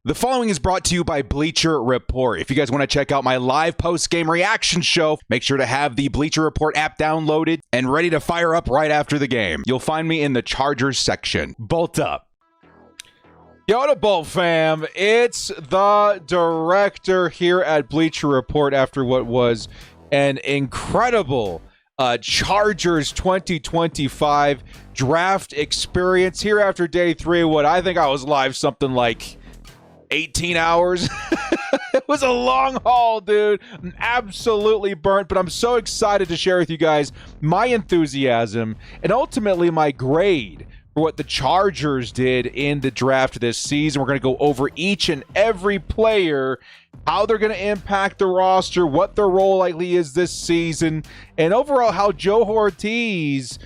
The following is brought to you by Bleacher Report. If you guys want to check out my live post-game reaction show, make sure to have the Bleacher Report app downloaded and ready to fire up right after the game. You'll find me in the Chargers section. Bolt up. Yo, to Bolt fam, it's the director here at Bleacher Report after what was an incredible Chargers 2025 draft experience here after day 3. What I think I was live something like 18 hours. It was a long haul, dude. I'm absolutely burnt, but I'm so excited to share with you guys my enthusiasm and ultimately my grade for what the Chargers did in the draft this season. We're going to go over each and every player, how they're going to impact the roster, what their role likely is this season, and overall how Joe Ortiz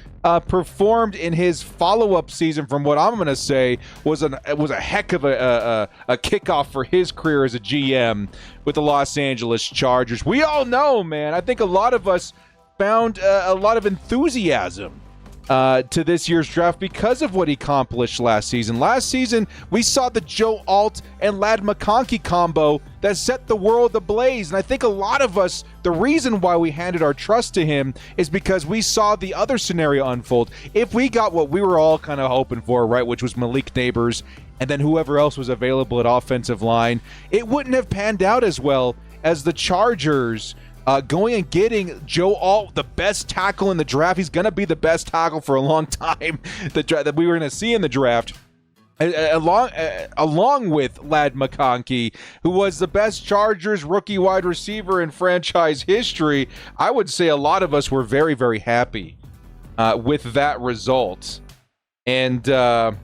performed in his follow-up season. From what I'm going to say was a heck of a kickoff for his career as a GM with the Los Angeles Chargers. We all know, man, I think a lot of us found a lot of enthusiasm to this year's draft because of what he accomplished last season. Last season, we saw the JOLT and Ladd McConkey combo that set the world ablaze. And I think a lot of us, the reason why we handed our trust to him is because we saw the other scenario unfold. If we got what we were all kind of hoping for, right, which was Malik Neighbors and then whoever else was available at offensive line, it wouldn't have panned out as well as the Chargers going and getting Joe Alt, the best tackle in the draft. He's going to be the best tackle for a long time that we were going to see in the draft. Along with Ladd McConkey, who was the best Chargers rookie wide receiver in franchise history. I would say a lot of us were very, very happy with that result. And did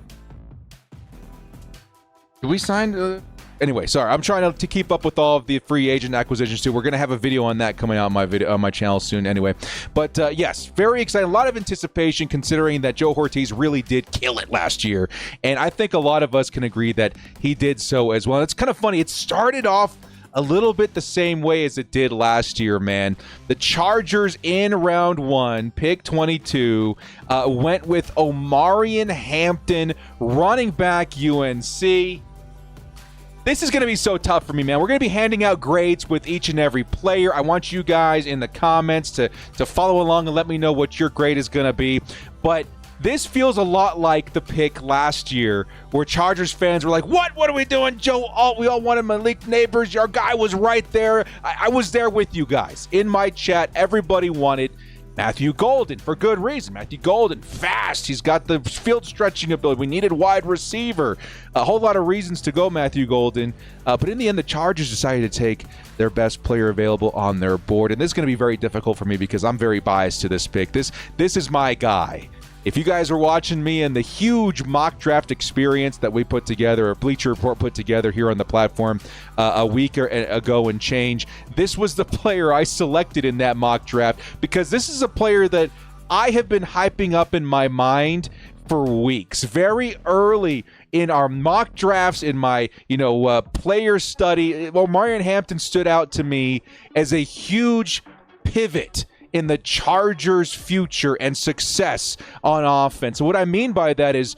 we sign... Anyway, sorry, I'm trying to keep up with all of the free agent acquisitions too. We're going to have a video on that coming out on my channel soon anyway. But yes, very excited. A lot of anticipation considering that Joe Ortiz really did kill it last year. And I think a lot of us can agree that he did so as well. It's kind of funny. It started off a little bit the same way as it did last year, man. The Chargers in round 1, pick 22, went with Omarion Hampton, running back, UNC. This is going to be so tough for me, man. We're going to be handing out grades with each and every player. I want you guys in the comments to follow along and let me know what your grade is going to be. But this feels a lot like the pick last year where Chargers fans were like, what are we doing, Joe Alt? We all wanted Malik Neighbors. Our guy was right there. I was there with you guys. In my chat, everybody wanted Matthew Golden, for good reason. Matthew Golden, fast. He's got the field stretching ability. We needed wide receiver. A whole lot of reasons to go Matthew Golden. But in the end, the Chargers decided to take their best player available on their board. And this is going to be very difficult for me because I'm very biased to this pick. This is my guy. If you guys were watching me in the huge mock draft experience that we put together, or Bleacher Report put together here on the platform a week ago and change, this was the player I selected in that mock draft because this is a player that I have been hyping up in my mind for weeks. Very early in our mock drafts, in my player study, Omarion Hampton stood out to me as a huge pivot in the Chargers' future and success on offense. So what I mean by that is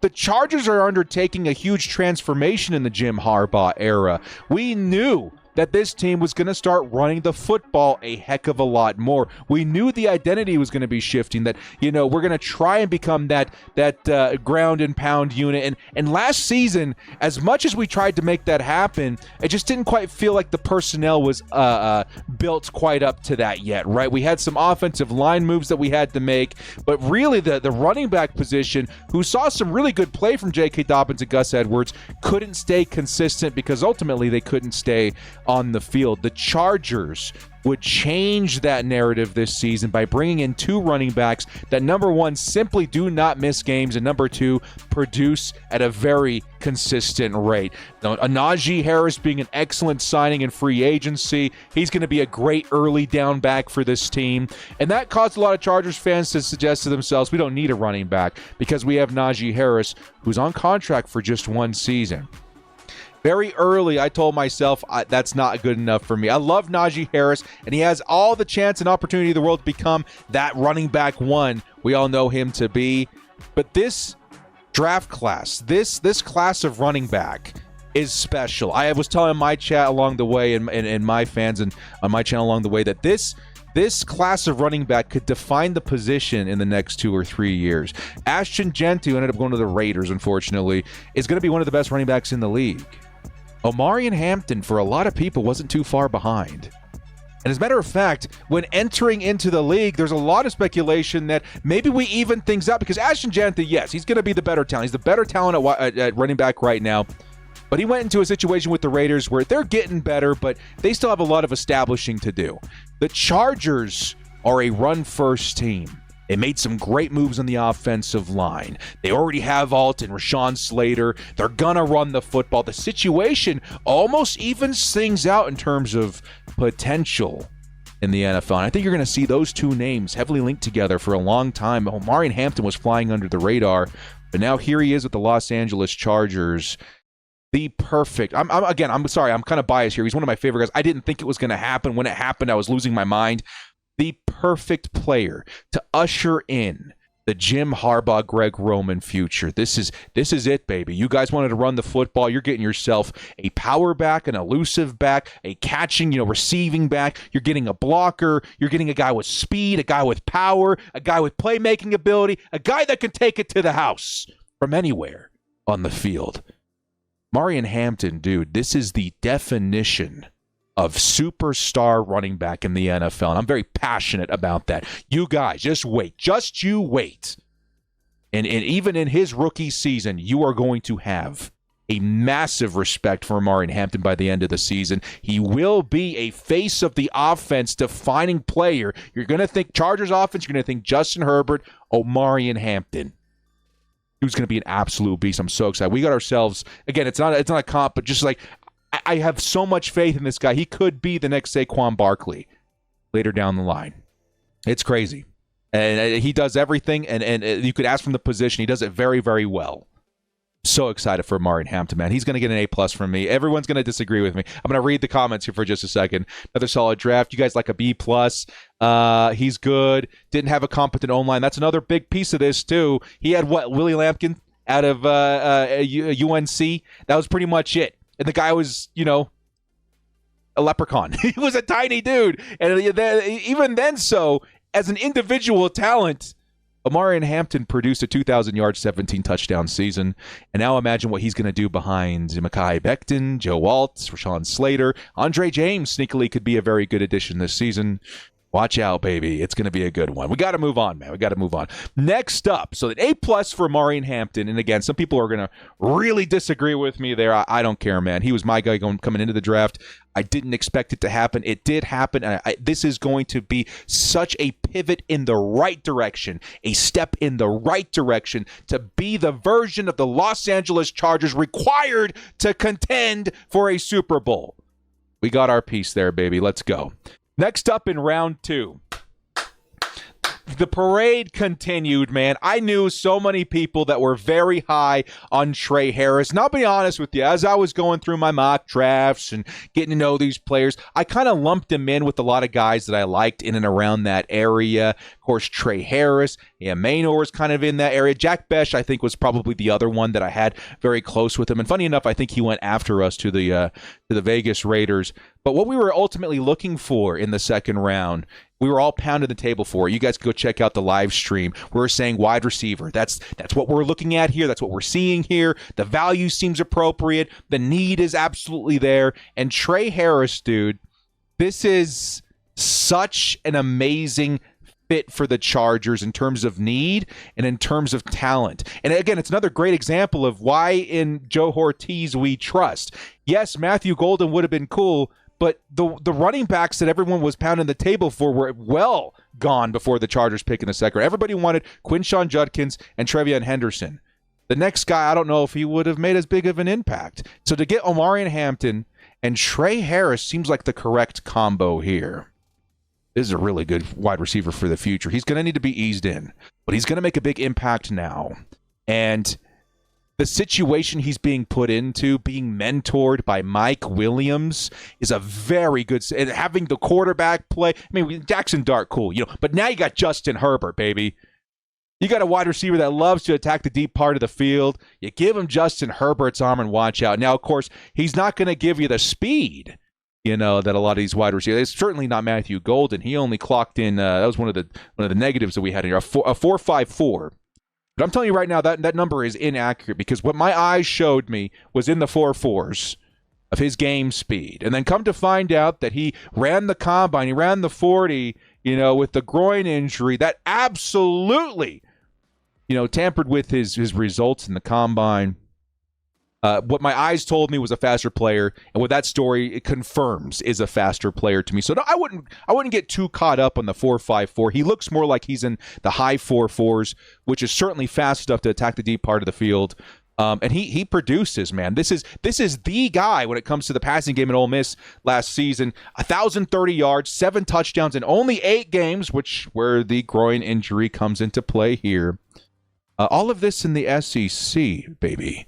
the Chargers are undertaking a huge transformation in the Jim Harbaugh era. We knew that this team was going to start running the football a heck of a lot more. We knew the identity was going to be shifting, that, we're going to try and become that ground and pound unit. And last season, as much as we tried to make that happen, it just didn't quite feel like the personnel was built quite up to that yet, right? We had some offensive line moves that we had to make, but really the running back position, who saw some really good play from J.K. Dobbins and Gus Edwards, couldn't stay consistent because ultimately they couldn't stay on the field. The Chargers would change that narrative this season by bringing in 2 running backs that, number 1, simply do not miss games, and number 2, produce at a very consistent rate. Now, Najee Harris being an excellent signing in free agency. He's going to be a great early down back for this team, and that caused a lot of Chargers fans to suggest to themselves, we don't need a running back because we have Najee Harris, who's on contract for just 1 season. Very early, I told myself that's not good enough for me. I love Najee Harris, and he has all the chance and opportunity in the world to become that running back 1 we all know him to be. But this draft class, this class of running back, is special. I was telling my chat along the way and my fans and on my channel along the way that this class of running back could define the position in the next 2 or 3 years. Ashton Gentu ended up going to the Raiders, unfortunately, is going to be one of the best running backs in the league. Omarion Hampton, for a lot of people, wasn't too far behind. And as a matter of fact, when entering into the league, there's a lot of speculation that maybe we even things out because Ashton Gentu, yes, he's going to be the better talent. He's the better talent at running back right now. But he went into a situation with the Raiders where they're getting better, but they still have a lot of establishing to do. The Chargers are a run-first team. They made some great moves on the offensive line. They already have JOLT and Rashawn Slater. They're going to run the football. The situation almost evens things out in terms of potential in the NFL. And I think you're going to see those two names heavily linked together for a long time. Omarion Hampton was flying under the radar, but now here he is with the Los Angeles Chargers. The perfect. I'm sorry. I'm kind of biased here. He's one of my favorite guys. I didn't think it was going to happen. When it happened, I was losing my mind. The perfect player to usher in the Jim Harbaugh, Greg Roman future. This is it, baby. You guys wanted to run the football. You're getting yourself a power back, an elusive back, a catching, receiving back. You're getting a blocker. You're getting a guy with speed, a guy with power, a guy with playmaking ability, a guy that can take it to the house from anywhere on the field. Omarion Hampton, dude, this is the definition of superstar running back in the NFL. And I'm very passionate about that. You guys, just wait. Just you wait. And even in his rookie season, you are going to have a massive respect for Omarion Hampton by the end of the season. He will be a face of the offense, defining player. You're going to think Chargers offense. You're going to think Justin Herbert, Omarion Hampton. Who's going to be an absolute beast. I'm so excited. We got ourselves, again, it's not a comp, but just like, I have so much faith in this guy. He could be the next Saquon Barkley later down the line. It's crazy. And he does everything, and you could ask from the position. He does it very, very well. So excited for Omarion Hampton, man. He's going to get an A+ from me. Everyone's going to disagree with me. I'm going to read the comments here for just a second. Another solid draft. You guys like a B+. He's good. Didn't have a competent O-line. That's another big piece of this, too. He had, Willie Lampkin out of UNC. That was pretty much it. And the guy was, a leprechaun. He was a tiny dude. And even then, as an individual talent, Omarion Hampton produced a 2,000-yard, 17-touchdown season. And now imagine what he's going to do behind Mekhi Becton, Joe Alt, Rashawn Slater. Andre James sneakily could be a very good addition this season. Watch out, baby. It's going to be a good one. We got to move on, man. We got to move on. Next up, so an A+ for Omarion Hampton. And again, some people are going to really disagree with me there. I don't care, man. He was my guy coming into the draft. I didn't expect it to happen. It did happen. This is going to be such a pivot in the right direction, a step in the right direction to be the version of the Los Angeles Chargers required to contend for a Super Bowl. We got our piece there, baby. Let's go. Next up in round 2, the parade continued, man. I knew so many people that were very high on Trey Harris. And I'll be honest with you, as I was going through my mock drafts and getting to know these players, I kind of lumped them in with a lot of guys that I liked in and around that area. Of course, Trey Harris, Maynor was kind of in that area. Jack Besh, I think, was probably the other one that I had very close with him. And funny enough, I think he went after us to the Vegas Raiders. But what we were ultimately looking for in the second round, we were all pounding the table for. You guys can go check out the live stream. We were saying wide receiver. That's what we're looking at here. That's what we're seeing here. The value seems appropriate. The need is absolutely there. And Trey Harris, dude, this is such an amazing fit for the Chargers in terms of need and in terms of talent. And again, it's another great example of why in Joe Ortiz we trust. Yes, Matthew Golden would have been cool, but the running backs that everyone was pounding the table for were well gone before the Chargers pick in the second. Everybody wanted Quinshon Judkins and Trevion Henderson. The next guy, I don't know if he would have made as big of an impact. So to get Omarion Hampton and Trey Harris seems like the correct combo here. This is a really good wide receiver for the future. He's going to need to be eased in, but he's going to make a big impact now. And the situation he's being put into, being mentored by Mike Williams, is a very good. And having the quarterback play, I mean, Jackson Dart, cool, but now you got Justin Herbert, baby. You got a wide receiver that loves to attack the deep part of the field. You give him Justin Herbert's arm and watch out. Now, of course, he's not going to give you the speed, that a lot of these wide receivers. It's certainly not Matthew Golden. He only clocked in. That was one of the negatives that we had here. A 4.54. But I'm telling you right now that number is inaccurate because what my eyes showed me was in the 4.4s of his game speed, and then come to find out that he ran the combine. He ran the 40. With the groin injury that absolutely. Tampered with his results in the combine. What my eyes told me was a faster player, and what that story it confirms is a faster player to me. So no, I wouldn't get too caught up on the 4.54. He looks more like he's in the high 4.4s, which is certainly fast enough to attack the deep part of the field. And he produces, man. This is the guy when it comes to the passing game at Ole Miss last season. 1,030 yards, 7 touchdowns in only 8 games, where the groin injury comes into play here. All of this in the SEC, baby.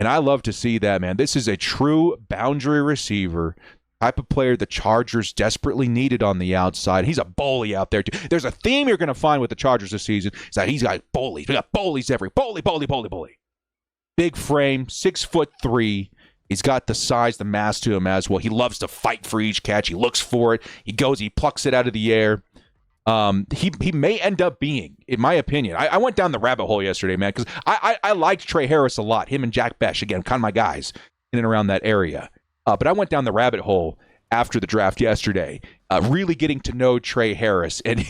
And I love to see that, man. This is a true boundary receiver, type of player the Chargers desperately needed on the outside. He's a bully out there, too. There's a theme you're going to find with the Chargers this season. Is that he's got bullies. We got bullies every. Bully. Big frame, 6'3". He's got the size, the mass to him as well. He loves to fight for each catch. He looks for it. He plucks it out of the air. He may end up being, in my opinion, I went down the rabbit hole yesterday, man, because I liked Trey Harris a lot. Him and Jack Besh, again, kind of my guys in and around that area. But I went down the rabbit hole after the draft yesterday, really getting to know Trey Harris, and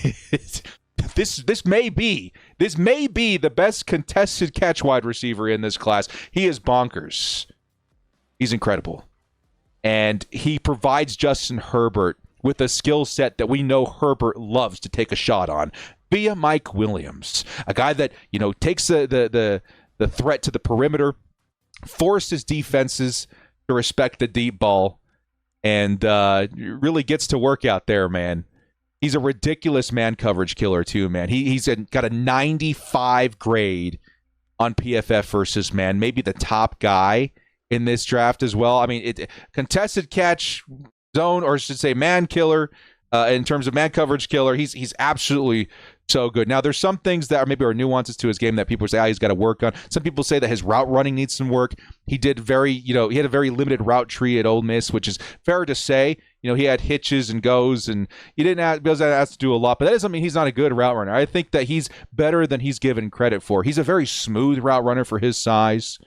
this may be the best contested catch wide receiver in this class. He is bonkers. He's incredible, and he provides Justin Herbert with a skill set that we know Herbert loves to take a shot on via Mike Williams, a guy that, takes the threat to the perimeter, forces defenses to respect the deep ball, and really gets to work out there, man. He's a ridiculous man coverage killer, too, man. He's got a 95 grade on PFF versus man, maybe the top guy in this draft as well. I mean, contested catch zone, or I should say man killer, in terms of man coverage killer, he's absolutely so good. Now, there's some things that are nuances to his game that people say he's got to work on. Some people say that his route running needs some work. He had a very limited route tree at Ole Miss, which is fair to say. He had hitches and goes, and he doesn't have to do a lot, but that doesn't mean he's not a good route runner. I think that he's better than he's given credit for. He's a very smooth route runner for his size.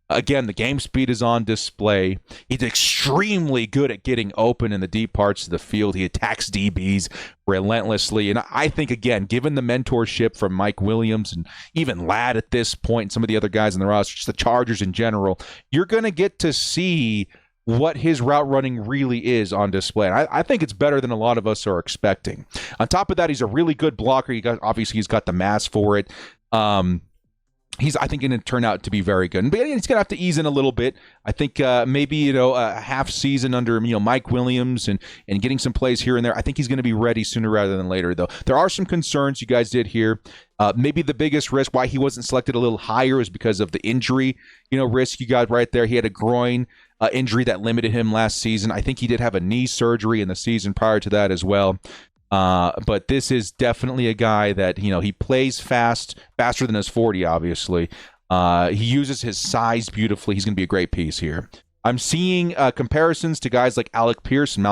Again, the game speed is on display. He's extremely good at getting open in the deep parts of the field. He attacks DBs relentlessly. And I think, again, given the mentorship from Mike Williams and even Ladd at this point and some of the other guys in the roster, just the Chargers in general, you're going to get to see what his route running really is on display. And I think it's better than a lot of us are expecting. On top of that, he's a really good blocker. Obviously, he's got the mass for it. He's, I think, going to turn out to be very good. But he's going to have to ease in a little bit. I think maybe, a half season under, Mike Williams and getting some plays here and there. I think he's going to be ready sooner rather than later, though. There are some concerns you guys did here. Maybe the biggest risk why he wasn't selected a little higher is because of the injury, risk you got right there. He had a groin injury that limited him last season. I think he did have a knee surgery in the season prior to that as well. But this is definitely a guy that, he plays faster than his 40, obviously. He uses his size beautifully. He's going to be a great piece here. I'm seeing comparisons to guys like Alec Pierce and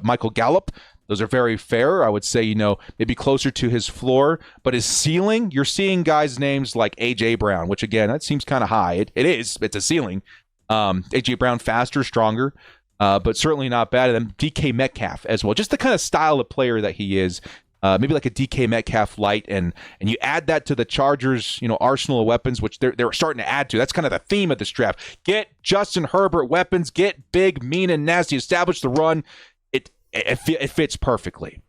Michael Gallup. Those are very fair. I would say, maybe closer to his floor. But his ceiling, you're seeing guys' names like A.J. Brown, which, again, that seems kind of high. It is. It's a ceiling. A.J. Brown, faster, stronger. But certainly not bad. And then DK Metcalf as well. Just the kind of style of player that he is. Maybe like a DK Metcalf light. And you add that to the Chargers, arsenal of weapons, which they're starting to add to. That's kind of the theme of this draft. Get Justin Herbert weapons. Get big, mean, and nasty. Establish the run. It fits perfectly.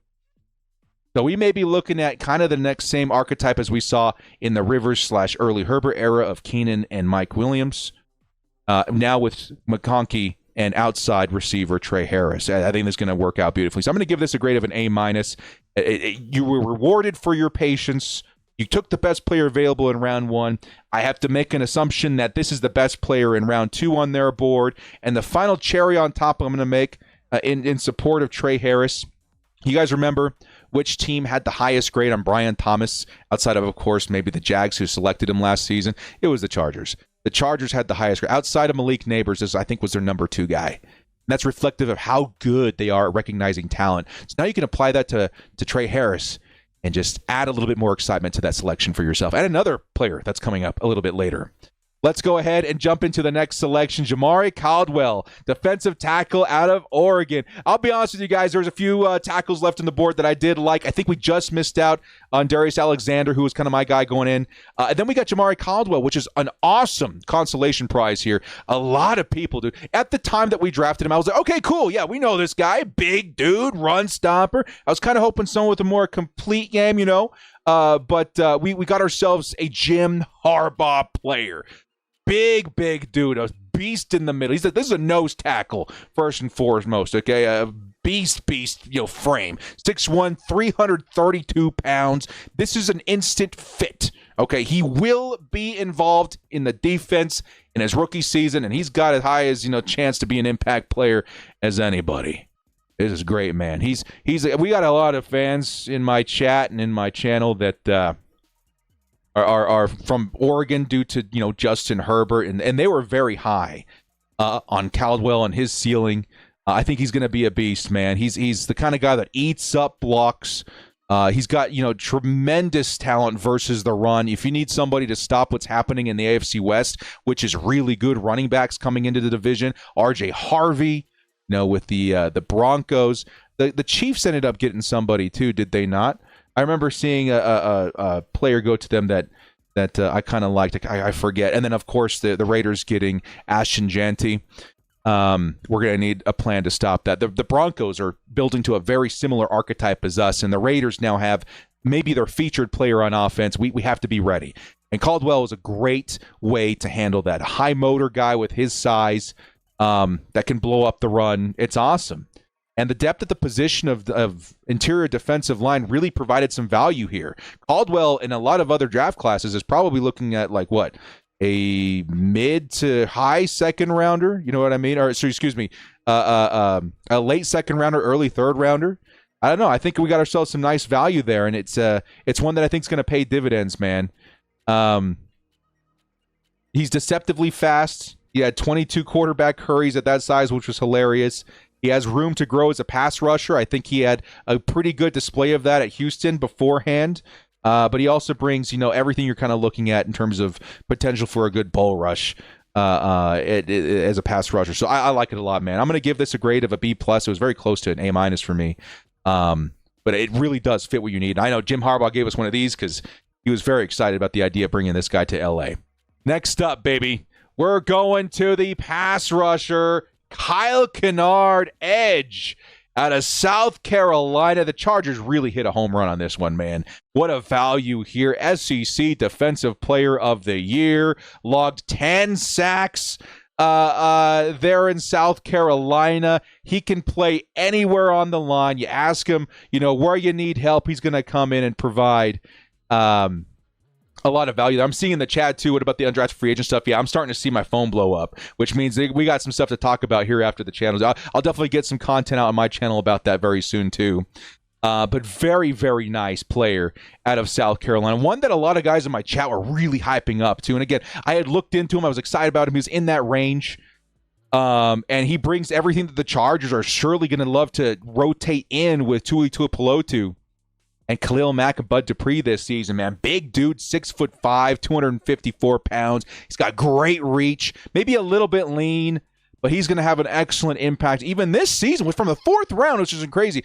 So we may be looking at kind of the next same archetype as we saw in the Rivers/early Herbert era of Keenan and Mike Williams. Now with McConkey and outside receiver Trey Harris. I think this is going to work out beautifully. So I'm going to give this a grade of an A-. You were rewarded for your patience. You took the best player available in round 1. I have to make an assumption that this is the best player in round 2 on their board. And the final cherry on top I'm going to make in support of Trey Harris. You guys remember which team had the highest grade on Brian Thomas outside of course, maybe the Jags who selected him last season. It was the Chargers. The Chargers had the highest grade. Outside of Malik Neighbors, as I think was their number 2 guy. And that's reflective of how good they are at recognizing talent. So now you can apply that to Trey Harris and just add a little bit more excitement to that selection for yourself. And another player that's coming up a little bit later. Let's go ahead and jump into the next selection. Jamari Caldwell, defensive tackle out of Oregon. I'll be honest with you guys, there's a few tackles left on the board that I did like. I think we just missed out on Darius Alexander, who was kind of my guy going in. And then we got Jamari Caldwell, which is an awesome consolation prize here. A lot of people, dude. At the time that we drafted him, I was like, okay, cool. Yeah, we know this guy. Big dude, run stopper. I was kind of hoping someone with a more complete game, but we got ourselves a Jim Harbaugh player. Big dude, a beast in the middle. This is a nose tackle, first and foremost, okay? A beast, frame. 6'1", 332 pounds. This is an instant fit, okay? He will be involved in the defense in his rookie season, and he's got as high as, chance to be an impact player as anybody. This is great, man. We got a lot of fans in my chat and in my channel that are from Oregon due to Justin Herbert, and they were very high on Caldwell and his ceiling. I think he's going to be a beast, man. He's the kind of guy that eats up blocks. He's got tremendous talent versus the run. If you need somebody to stop what's happening in the AFC West, which is really good running backs coming into the division, R.J. Harvey, with the Broncos. The Chiefs ended up getting somebody too, did they not? I remember seeing a player go to them that I kind of liked. I forget. And then, of course, the Raiders getting Ashton Janty. We're going to need a plan to stop that. The Broncos are building to a very similar archetype as us, and the Raiders now have maybe their featured player on offense. We have to be ready. And Caldwell is a great way to handle that. A high motor guy with his size that can blow up the run. It's awesome. And the depth at the position of interior defensive line really provided some value here. Caldwell, in a lot of other draft classes, is probably looking at a mid to high second rounder. You know what I mean? A late second rounder, early third rounder. I don't know. I think we got ourselves some nice value there, and it's one that I think is going to pay dividends, man. He's deceptively fast. He had 22 quarterback hurries at that size, which was hilarious. He has room to grow as a pass rusher. I think he had a pretty good display of that at Houston beforehand. But he also brings, everything you're kind of looking at in terms of potential for a good bull rush as a pass rusher. So I like it a lot, man. I'm going to give this a grade of a B+. It was very close to an A- for me. But it really does fit what you need. I know Jim Harbaugh gave us one of these because he was very excited about the idea of bringing this guy to L.A. Next up, baby, we're going to the pass rusher, Kyle Kennard, edge out of South Carolina. The Chargers really hit a home run on this one, man. What a value here. SEC Defensive Player of the Year. Logged 10 sacks there in South Carolina. He can play anywhere on the line. You ask him, where you need help, he's going to come in and provide a lot of value. I'm seeing in the chat too, what about the undrafted free agent stuff? Yeah, I'm starting to see my phone blow up, which means we got some stuff to talk about here after the channels. I'll definitely get some content out on my channel about that very soon too. But very, very nice player out of South Carolina. One that a lot of guys in my chat were really hyping up too. And again, I had looked into him. I was excited about him. He was in that range. And he brings everything that the Chargers are surely going to love to rotate in with Tuli Tuipulotu and Khalil Mack and Bud Dupree this season, man. Big dude, 6'5", 254 pounds. He's got great reach, maybe a little bit lean, but he's going to have an excellent impact. Even this season, from the 4th round, which is crazy.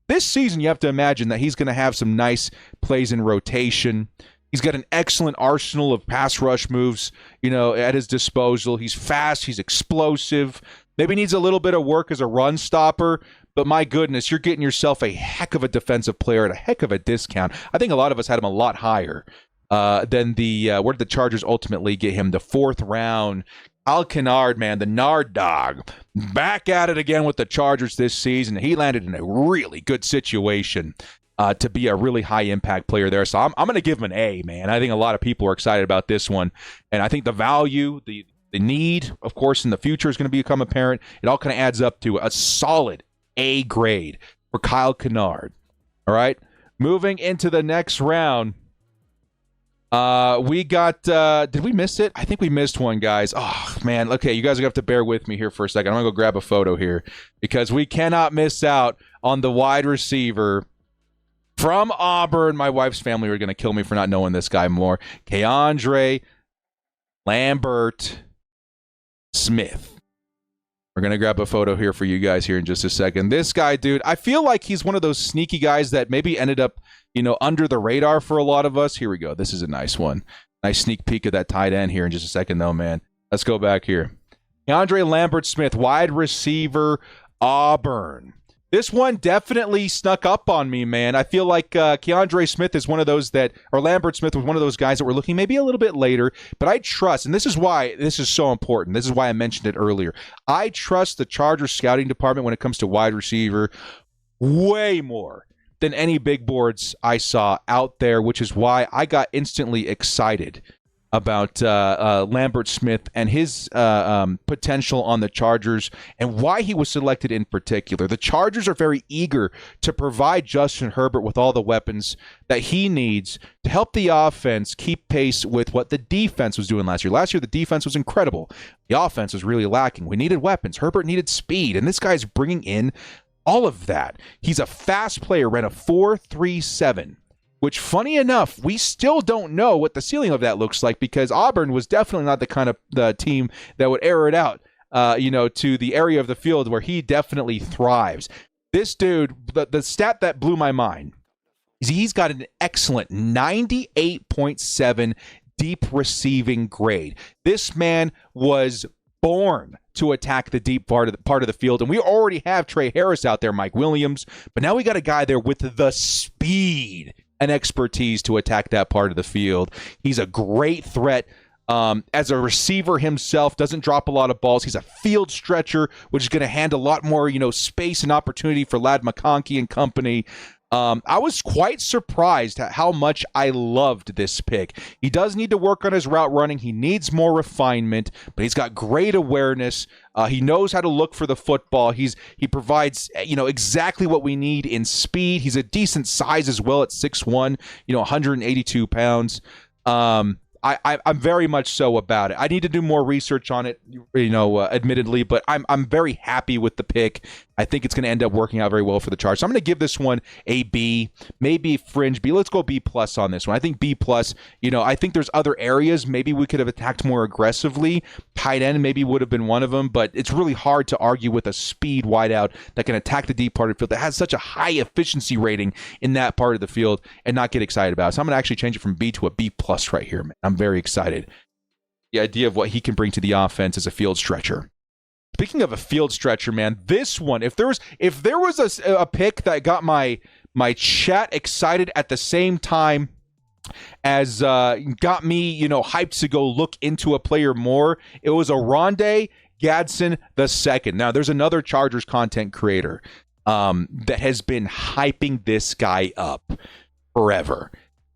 This season, you have to imagine that he's going to have some nice plays in rotation. He's got an excellent arsenal of pass rush moves, at his disposal. He's fast. He's explosive. Maybe needs a little bit of work as a run stopper, but my goodness, you're getting yourself a heck of a defensive player at a heck of a discount. I think a lot of us had him a lot higher than where did the Chargers ultimately get him? The 4th round. Kyle Kennard, man, the Nard dog, back at it again with the Chargers this season. He landed in a really good situation to be a really high-impact player there. So I'm going to give him an A, man. I think a lot of people are excited about this one. And I think the value, the need, of course, in the future is going to become apparent. It all kind of adds up to a solid A grade for Kyle Kennard. All right? Moving into the next round, we got, did we miss it? I think we missed one, guys. Oh, man. Okay, you guys are going to have to bear with me here for a second. I'm going to go grab a photo here because we cannot miss out on the wide receiver from Auburn. My wife's family are going to kill me for not knowing this guy more. Keandre Lambert Smith. We're going to grab a photo here for you guys here in just a second. This guy, dude, I feel like he's one of those sneaky guys that maybe ended up, under the radar for a lot of us. Here we go. This is a nice one. Nice sneak peek of that tight end here in just a second, though, man. Let's go back here. Keandre Lambert Smith, wide receiver, Auburn. This one definitely snuck up on me, man. I feel like Keandre Smith is one of those or Lambert Smith was one of those guys that we're looking maybe a little bit later, but I trust, and this is why this is so important. This is why I mentioned it earlier. I trust the Chargers scouting department when it comes to wide receiver way more than any big boards I saw out there, which is why I got instantly excited about Lambert Smith and his potential on the Chargers and why he was selected in particular. The Chargers are very eager to provide Justin Herbert with all the weapons that he needs to help the offense keep pace with what the defense was doing last year. Last year, the defense was incredible. The offense was really lacking. We needed weapons. Herbert needed speed, and this guy's bringing in all of that. He's a fast player, ran a 4.37. Which, funny enough, we still don't know what the ceiling of that looks like because Auburn was definitely not the kind of the team that would air it out, to the area of the field where he definitely thrives. This dude, the stat that blew my mind is he's got an excellent 98.7 deep receiving grade. This man was born to attack the deep part of the field, and we already have Trey Harris out there, Mike Williams, but now we got a guy there with the speed and expertise to attack that part of the field. He's a great threat as a receiver himself, doesn't drop a lot of balls. He's a field stretcher, which is going to hand a lot more, space and opportunity for Ladd McConkey and company. I was quite surprised at how much I loved this pick. He does need to work on his route running. He needs more refinement, but he's got great awareness. He knows how to look for the football. He provides, exactly what we need in speed. He's a decent size as well at 6'1", 182 pounds. I'm very much so about it. I need to do more research on it, admittedly, but I'm very happy with the pick. I think it's going to end up working out very well for the Chargers. So I'm going to give this one a B, maybe fringe B. Let's go B+ on this one. I think B+, I think there's other areas maybe we could have attacked more aggressively. Tight end maybe would have been one of them, but it's really hard to argue with a speed wideout that can attack the deep part of the field that has such a high efficiency rating in that part of the field and not get excited about it. So I'm going to actually change it from B to a B+ right here, man. I'm very excited. The idea of what he can bring to the offense as a field stretcher. Speaking of a field stretcher, man, this one, if there was a pick that got my chat excited at the same time as got me, hyped to go look into a player more, it was Oronde Gadsden II. Now, there's another Chargers content creator that has been hyping this guy up forever.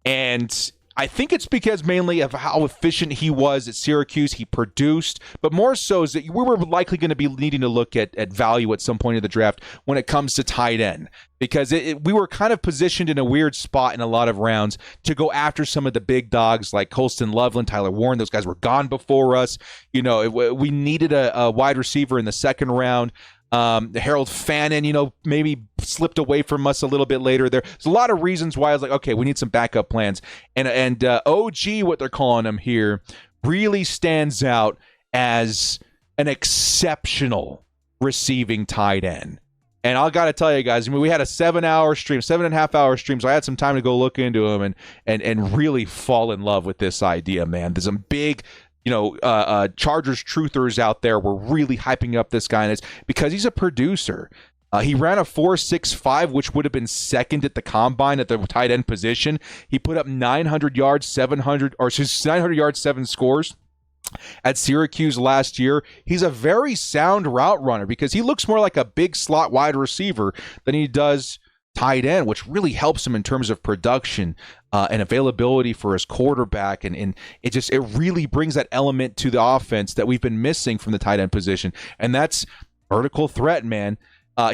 And I think it's because mainly of how efficient he was at Syracuse. He produced, but more so is that we were likely going to be needing to look at value at some point in the draft when it comes to tight end, because we were kind of positioned in a weird spot in a lot of rounds to go after some of the big dogs like Colston Loveland, Tyler Warren. Those guys were gone before us. We needed a wide receiver in the second round. Harold Fannin, maybe slipped away from us a little bit later. There's a lot of reasons why I was like, okay, we need some backup plans. And OG, what they're calling him here, really stands out as an exceptional receiving tight end. And I got to tell you guys, we had a 7.5-hour stream, so I had some time to go look into him and really fall in love with this idea, man. There's some big Chargers truthers out there were really hyping up this guy, and it's because he's a producer. He ran a 4.65, which would have been second at the combine at the tight end position. He put up 900 yards, 7 scores at Syracuse last year. He's a very sound route runner because he looks more like a big slot wide receiver than he does tight end, which really helps him in terms of production and availability for his quarterback. And it really brings that element to the offense that we've been missing from the tight end position. And that's vertical threat, man.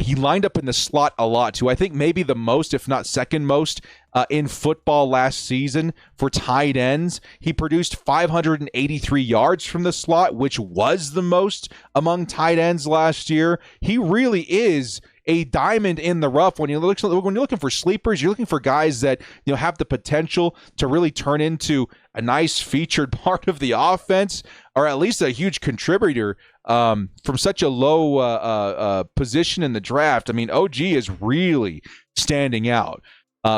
He lined up in the slot a lot, too. I think maybe the most, if not second most, in football last season for tight ends. He produced 583 yards from the slot, which was the most among tight ends last year. He really is a diamond in the rough. When you're looking for sleepers, you're looking for guys that have the potential to really turn into a nice featured part of the offense, or at least a huge contributor from such a low position in the draft. I mean, OG is really standing out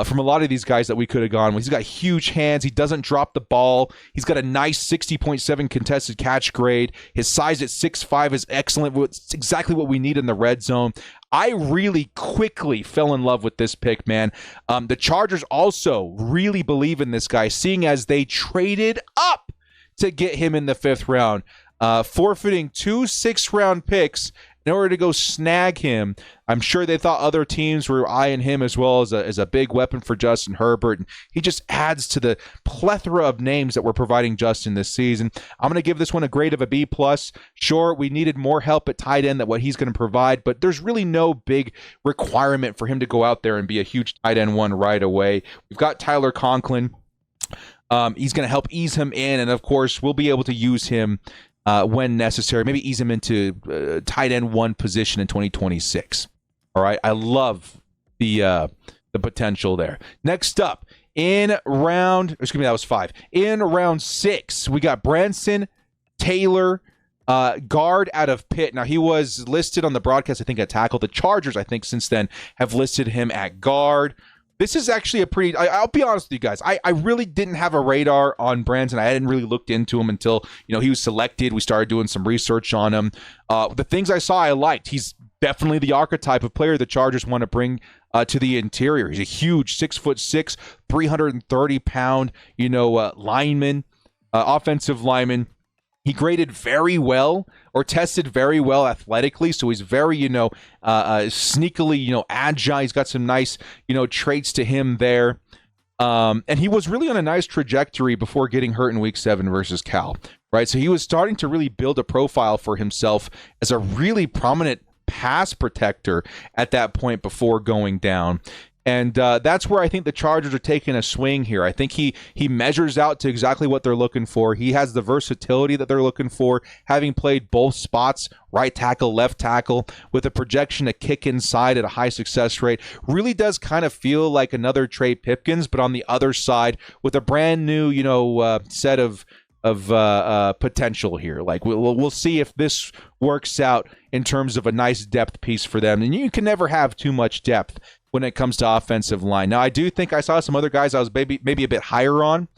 from a lot of these guys that we could have gone with. He's got huge hands. He doesn't drop the ball. He's got a nice 60.7 contested catch grade. His size at 6'5" is excellent. It's exactly what we need in the red zone. I really quickly fell in love with this pick, man. The Chargers also really believe in this guy, seeing as they traded up to get him in the 5th round, forfeiting 2 6th-round picks in order to go snag him. I'm sure they thought other teams were eyeing him as well as a big weapon for Justin Herbert. And he just adds to the plethora of names that we're providing Justin this season. I'm going to give this one a grade of a B+. Sure, we needed more help at tight end than what he's going to provide, but there's really no big requirement for him to go out there and be a huge tight end one right away. We've got Tyler Conklin. He's going to help ease him in, and of course, we'll be able to use him when necessary, maybe ease him into tight end 1 position in 2026. All right, I love the potential there. Next up, in round 6, we got Branson Taylor, guard out of Pitt. Now, he was listed on the broadcast, I think, at tackle. The Chargers, I think, since then have listed him at guard. This is actually a pretty, I'll be honest with you guys, I really didn't have a radar on Branson. I hadn't really looked into him until, he was selected. We started doing some research on him. The things I saw, I liked. He's definitely the archetype of player the Chargers want to bring to the interior. He's a huge 6'6", 330-pound, lineman, offensive lineman. He graded very well, or tested very well athletically, so he's very, sneakily, agile. He's got some nice, traits to him there. And he was really on a nice trajectory before getting hurt in Week 7 versus Cal, right? So he was starting to really build a profile for himself as a really prominent pass protector at that point before going down. And that's where I think the Chargers are taking a swing here. I think he measures out to exactly what they're looking for. He has the versatility that they're looking for, having played both spots, right tackle, left tackle, with a projection to kick inside at a high success rate. Really does kind of feel like another Trey Pipkins, but on the other side with a brand new, set of potential here. Like we'll see if this works out in terms of a nice depth piece for them. And you can never have too much depth when it comes to offensive line. Now, I do think I saw some other guys I was maybe a bit higher on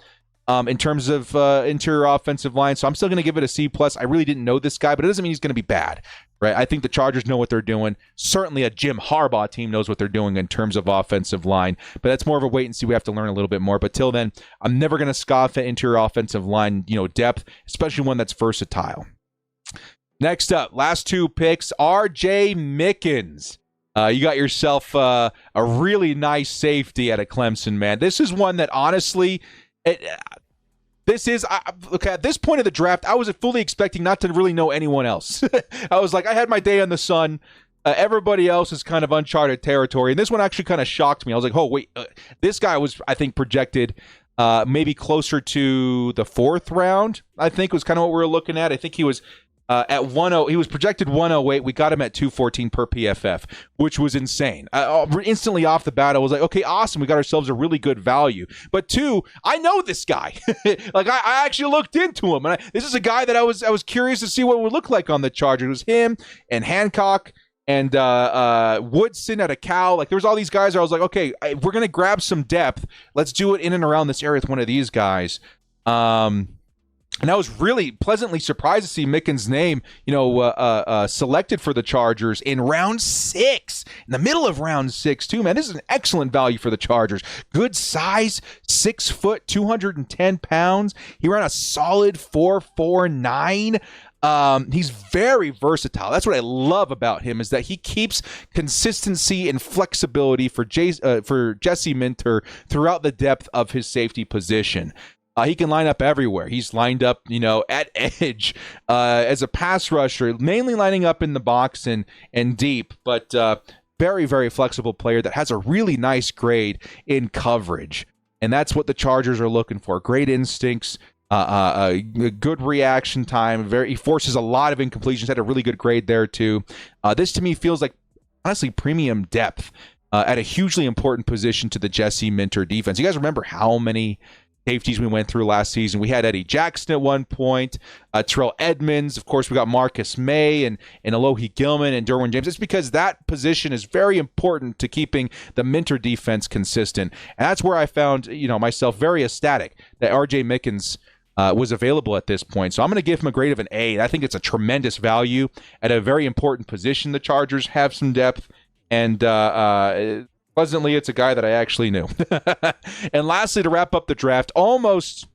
in terms of interior offensive line, so I'm still going to give it a C+. I really didn't know this guy, but it doesn't mean he's going to be bad, right? I think the Chargers know what they're doing. Certainly a Jim Harbaugh team knows what they're doing in terms of offensive line, but that's more of a wait and see. We have to learn a little bit more, but till then, I'm never going to scoff at interior offensive line, depth, especially one that's versatile. Next up, last 2 picks, R.J. Mickens. You got yourself a really nice safety out of Clemson, man. This is one that honestly, at this point of the draft, I was fully expecting not to really know anyone else. I was like, I had my day on the sun. Everybody else is kind of uncharted territory. And this one actually kind of shocked me. I was like, oh, wait, this guy was, I think, projected maybe closer to the 4th round, I think was kind of what we were looking at. I think he was at 10, he was projected 108. We got him at 214 per PFF, which was insane. Instantly off the bat, I was like, okay, awesome. We got ourselves a really good value. But 2, I know this guy. Like I actually looked into him, and this is a guy that I was curious to see what it would look like on the Chargers. It was him and Hancock and Woodson at a Cal. Like there was all these guys where I was like, okay, we're gonna grab some depth. Let's do it in and around this area with one of these guys. And I was really pleasantly surprised to see Mickens' name, selected for the Chargers in round 6, in the middle of round 6, too, man. This is an excellent value for the Chargers. Good size, 6 foot, 210 pounds. He ran a solid 4.49. He's very versatile. That's what I love about him, is that he keeps consistency and flexibility for Jesse Minter throughout the depth of his safety position. He can line up everywhere. He's lined up, at edge as a pass rusher, mainly lining up in the box and deep, but very, very flexible player that has a really nice grade in coverage. And that's what the Chargers are looking for. Great instincts, good reaction time. He forces a lot of incompletions. Had a really good grade there, too. This, to me, feels like, honestly, premium depth at a hugely important position to the Jesse Minter defense. You guys remember how many safeties we went through last season? We had Eddie Jackson at one point, Terrell Edmonds. Of course, we got Marcus May and Alohi Gilman and Derwin James. It's because that position is very important to keeping the Minter defense consistent. And that's where I found, myself very ecstatic that R.J. Mickens was available at this point. So I'm going to give him a grade of an A. I think it's a tremendous value at a very important position. The Chargers have some depth, and pleasantly, it's a guy that I actually knew. And lastly, to wrap up the draft, almost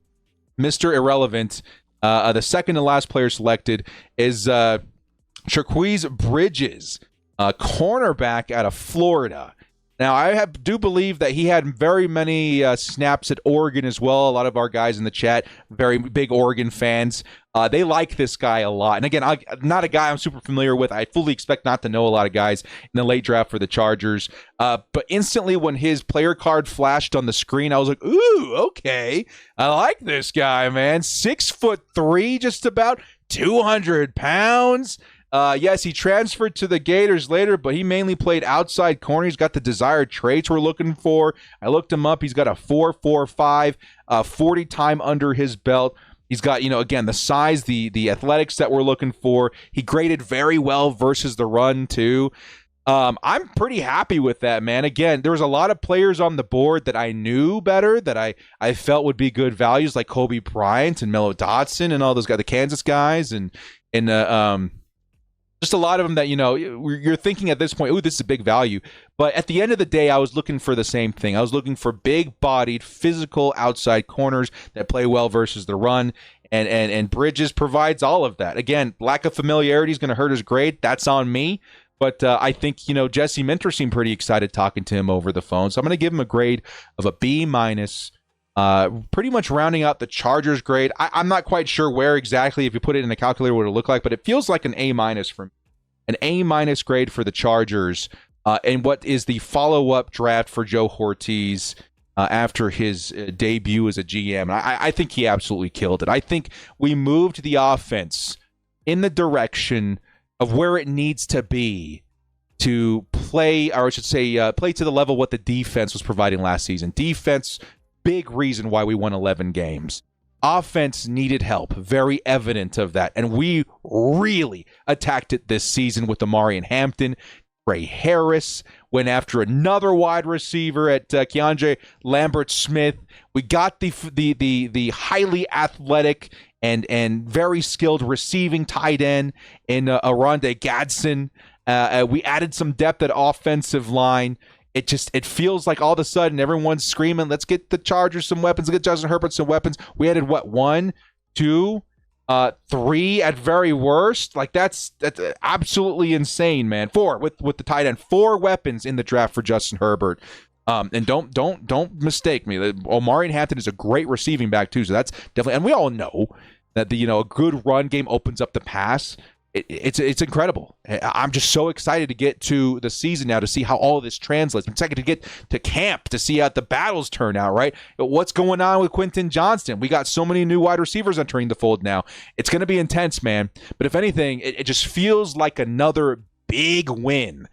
Mr. Irrelevant, the second to last player selected is Shaquiz Bridges, cornerback out of Florida. Now, I do believe that he had very many snaps at Oregon as well. A lot of our guys in the chat, very big Oregon fans. They like this guy a lot. And again, not a guy I'm super familiar with. I fully expect not to know a lot of guys in the late draft for the Chargers. But instantly when his player card flashed on the screen, I was like, ooh, okay. I like this guy, man. 6'3", just about 200 pounds. Yes, he transferred to the Gators later, but he mainly played outside corner. He's got the desired traits we're looking for. I looked him up. He's got a 4.45, 40 time under his belt. He's got, again, the size, the athletics that we're looking for. He graded very well versus the run, too. I'm pretty happy with that, man. Again, there was a lot of players on the board that I knew better, that I felt would be good values, like Kobe Bryant and Melo Dotson and all those guys, the Kansas guys, and just a lot of them that, you're thinking at this point, ooh, this is a big value. But at the end of the day, I was looking for the same thing. I was looking for big-bodied, physical outside corners that play well versus the run. And Bridges provides all of that. Again, lack of familiarity is going to hurt his grade. That's on me. But I think, Jesse Minter seemed pretty excited talking to him over the phone. So I'm going to give him a grade of a B-, pretty much rounding out the Chargers grade. I'm not quite sure where exactly, if you put it in a calculator, what it'll look like, but it feels like an A- for me. An A- grade for the Chargers, and what is the follow-up draft for Joe Ortiz after his debut as a GM. And I think he absolutely killed it. I think we moved the offense in the direction of where it needs to be to play, or I should say, play to the level what the defense was providing last season. Defense, big reason why we won 11 games. Offense needed help, very evident of that. And we really attacked it this season with Amari and Hampton. Trey Harris went after another wide receiver at Keandre Lambert-Smith. We got the highly athletic and very skilled receiving tight end in Aronde Gadsden. We added some depth at offensive line. It feels like all of a sudden everyone's screaming, let's get the Chargers some weapons, let's get Justin Herbert some weapons. We added, 1, 2, 3 at very worst. Like that's absolutely insane, man. 4 with the tight end. 4 weapons in the draft for Justin Herbert. And don't mistake me. Omari Hampton is a great receiving back too, so that's definitely, and we all know that a good run game opens up the pass. It's incredible. I'm just so excited to get to the season now to see how all of this translates. I'm excited to get to camp to see how the battles turn out, right? What's going on with Quentin Johnston? We got so many new wide receivers entering the fold now. It's going to be intense, man. But if anything, it just feels like another big win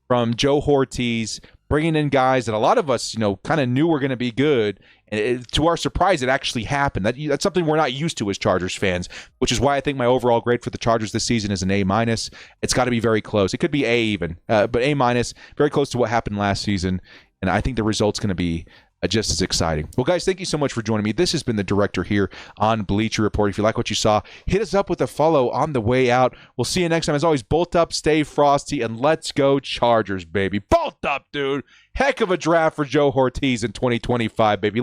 from Joe Ortiz, bringing in guys that a lot of us, kind of knew were going to be good. And to our surprise, it actually happened. That's something we're not used to as Chargers fans, which is why I think my overall grade for the Chargers this season is an A-. It's got to be very close. It could be A even, but A-, very close to what happened last season. And I think the result's going to be just as exciting. Well, guys, thank you so much for joining me. This has been the Director here on Bleacher Report. If you like what you saw, hit us up with a follow on the way out. We'll see you next time. As always, bolt up, stay frosty, and let's go Chargers, baby. Bolt up, dude. Heck of a draft for Joe Ortiz in 2025, baby.